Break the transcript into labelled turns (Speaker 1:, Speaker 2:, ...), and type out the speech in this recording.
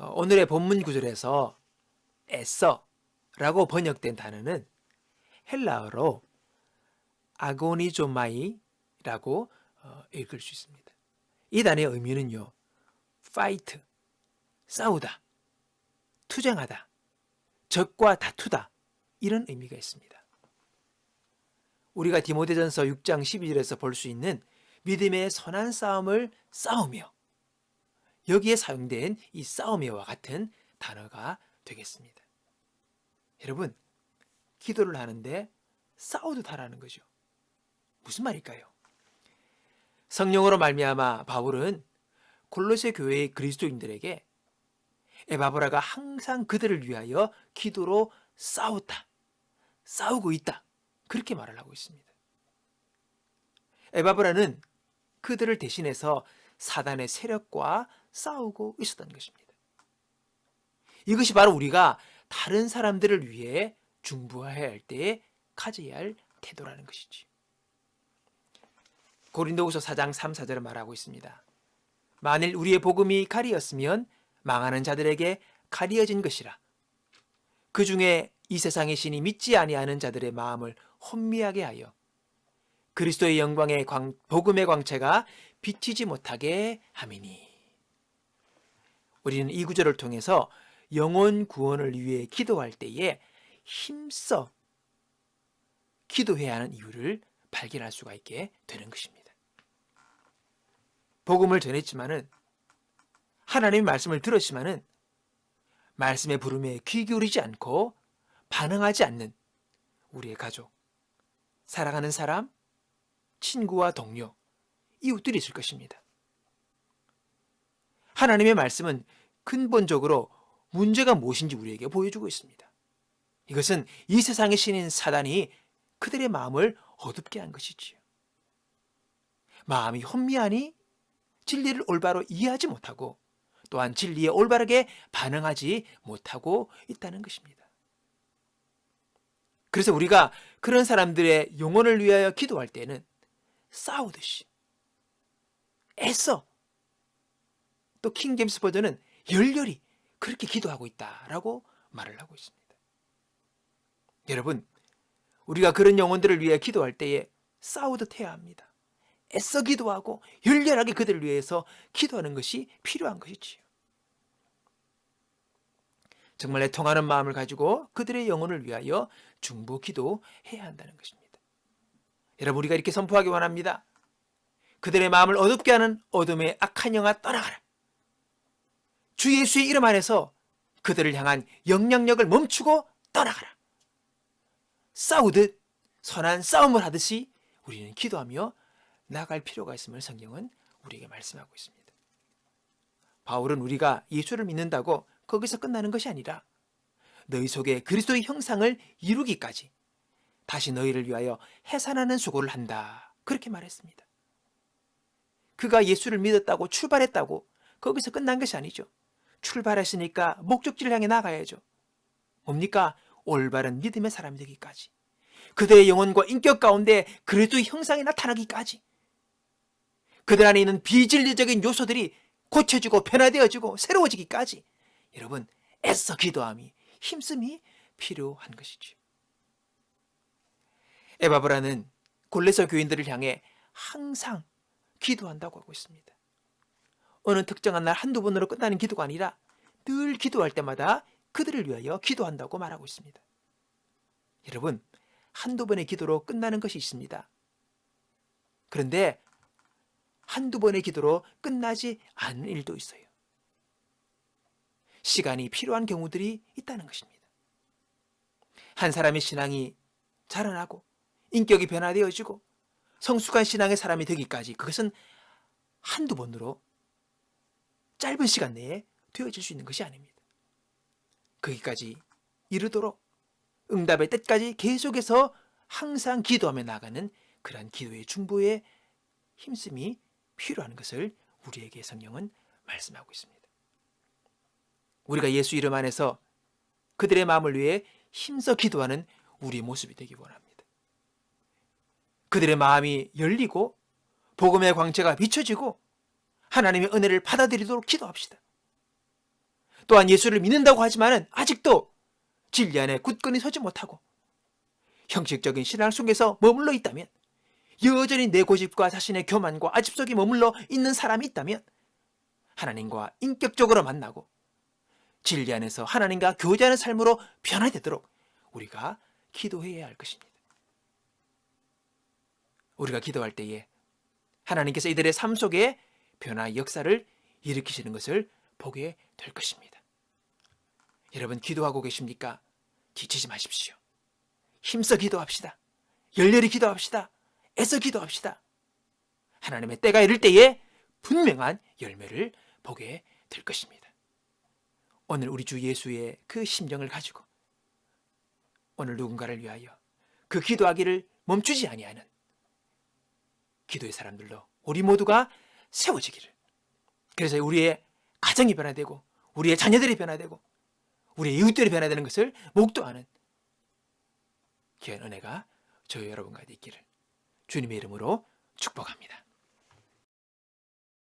Speaker 1: 오늘의 본문 구절에서 애써라고 번역된 단어는 헬라어로 아고니조마이라고 읽을 수 있습니다. 이 단어의 의미는요, fight, 싸우다, 투쟁하다, 적과 다투다, 이런 의미가 있습니다. 우리가 디모데전서 6장 12절에서 볼 수 있는 믿음의 선한 싸움을 싸우며, 여기에 사용된 이 싸우며와 같은 단어가 되겠습니다. 여러분, 기도를 하는데 싸워도 다라는 거죠. 무슨 말일까요? 성령으로 말미암아 바울은 골로새 교회의 그리스도인들에게 에바브라가 항상 그들을 위하여 기도로 싸우고 있다, 그렇게 말을 하고 있습니다. 에바브라는 그들을 대신해서 사단의 세력과 싸우고 있었던 것입니다. 이것이 바로 우리가 다른 사람들을 위해 중보해야 할 때에 가져야 할 태도라는 것이지. 고린도후서 4장 3, 4절을 말하고 있습니다. 만일 우리의 복음이 가리었으면 망하는 자들에게 가리어진 것이라. 그 중에 이 세상의 신이 믿지 아니하는 자들의 마음을 혼미하게 하여 그리스도의 영광의 복음의 광채가 비치지 못하게 함이니. 우리는 이 구절을 통해서 영혼 구원을 위해 기도할 때에 힘써 기도해야 하는 이유를 발견할 수가 있게 되는 것입니다. 복음을 전했지만은, 하나님의 말씀을 들었지만은 말씀의 부름에 귀 기울이지 않고 반응하지 않는 우리의 가족, 사랑하는 사람, 친구와 동료, 이웃들이 있을 것입니다. 하나님의 말씀은 근본적으로 문제가 무엇인지 우리에게 보여주고 있습니다. 이것은 이 세상의 신인 사단이 그들의 마음을 어둡게 한 것이지요. 마음이 혼미하니 진리를 올바로 이해하지 못하고, 또한 진리에 올바르게 반응하지 못하고 있다는 것입니다. 그래서 우리가 그런 사람들의 영혼을 위하여 기도할 때는 싸우듯이 애써, 또 킹제임스 버전은 열렬히 그렇게 기도하고 있다라고 말을 하고 있습니다. 여러분, 우리가 그런 영혼들을 위해 기도할 때에 싸우듯 해야 합니다. 애써 기도하고 열렬하게 그들을 위해서 기도하는 것이 필요한 것이지요. 정말 애통하는 마음을 가지고 그들의 영혼을 위하여 중보 기도해야 한다는 것입니다. 여러분, 우리가 이렇게 선포하기 원합니다. 그들의 마음을 어둡게 하는 어둠의 악한 영아 떠나가라. 주 예수의 이름 안에서 그들을 향한 영향력을 멈추고 떠나가라. 싸우듯 선한 싸움을 하듯이 우리는 기도하며 나아갈 필요가 있음을 성경은 우리에게 말씀하고 있습니다. 바울은 우리가 예수를 믿는다고 거기서 끝나는 것이 아니라 너희 속에 그리스도의 형상을 이루기까지 다시 너희를 위하여 해산하는 수고를 한다, 그렇게 말했습니다. 그가 예수를 믿었다고 출발했다고 거기서 끝난 것이 아니죠. 출발했으니까 목적지를 향해 나가야죠. 뭡니까? 올바른 믿음의 사람이 되기까지, 그들의 영혼과 인격 가운데 그리스도의 형상이 나타나기까지, 그들 안에 있는 비진리적인 요소들이 고쳐지고 변화되어지고 새로워지기까지 여러분, 애써 기도함이, 힘씀이 필요한 것이죠. 에바브라는 골로새 교인들을 향해 항상 기도한다고 하고 있습니다. 어느 특정한 날 한두 번으로 끝나는 기도가 아니라 늘 기도할 때마다 그들을 위하여 기도한다고 말하고 있습니다. 여러분, 한두 번의 기도로 끝나는 것이 있습니다. 그런데 한두 번의 기도로 끝나지 않는 일도 있어요. 시간이 필요한 경우들이 있다는 것입니다. 한 사람의 신앙이 자라나고 인격이 변화되어지고 성숙한 신앙의 사람이 되기까지 그것은 한두 번으로 짧은 시간 내에 되어질 수 있는 것이 아닙니다. 거기까지 이르도록 응답의 때까지 계속해서 항상 기도하며 나가는 그러한 기도의 중보의 힘씀이 필요한 것을 우리에게 성경은 말씀하고 있습니다. 우리가 예수 이름 안에서 그들의 마음을 위해 힘써 기도하는 우리의 모습이 되기 원합니다. 그들의 마음이 열리고 복음의 광채가 비춰지고 하나님의 은혜를 받아들이도록 기도합시다. 또한 예수를 믿는다고 하지만은 아직도 진리 안에 굳건히 서지 못하고 형식적인 신앙 속에서 머물러 있다면, 여전히 내 고집과 자신의 교만과 아집 속에 머물러 있는 사람이 있다면 하나님과 인격적으로 만나고 진리 안에서 하나님과 교제하는 삶으로 변화되도록 우리가 기도해야 할 것입니다. 우리가 기도할 때에 하나님께서 이들의 삶 속에 변화의 역사를 일으키시는 것을 보게 될 것입니다. 여러분, 기도하고 계십니까? 지치지 마십시오. 힘써 기도합시다. 열렬히 기도합시다. 애써 기도합시다. 하나님의 때가 이를 때에 분명한 열매를 보게 될 것입니다. 오늘 우리 주 예수의 그 심정을 가지고 오늘 누군가를 위하여 그 기도하기를 멈추지 아니하는 기도의 사람들로 우리 모두가 세워지기를, 그래서 우리의 가정이 변화되고 우리의 자녀들이 변화되고 우리의 이웃들이 변화되는 것을 목도하는 귀한 은혜가 저희 여러분과 있기를 주님의 이름으로 축복합니다.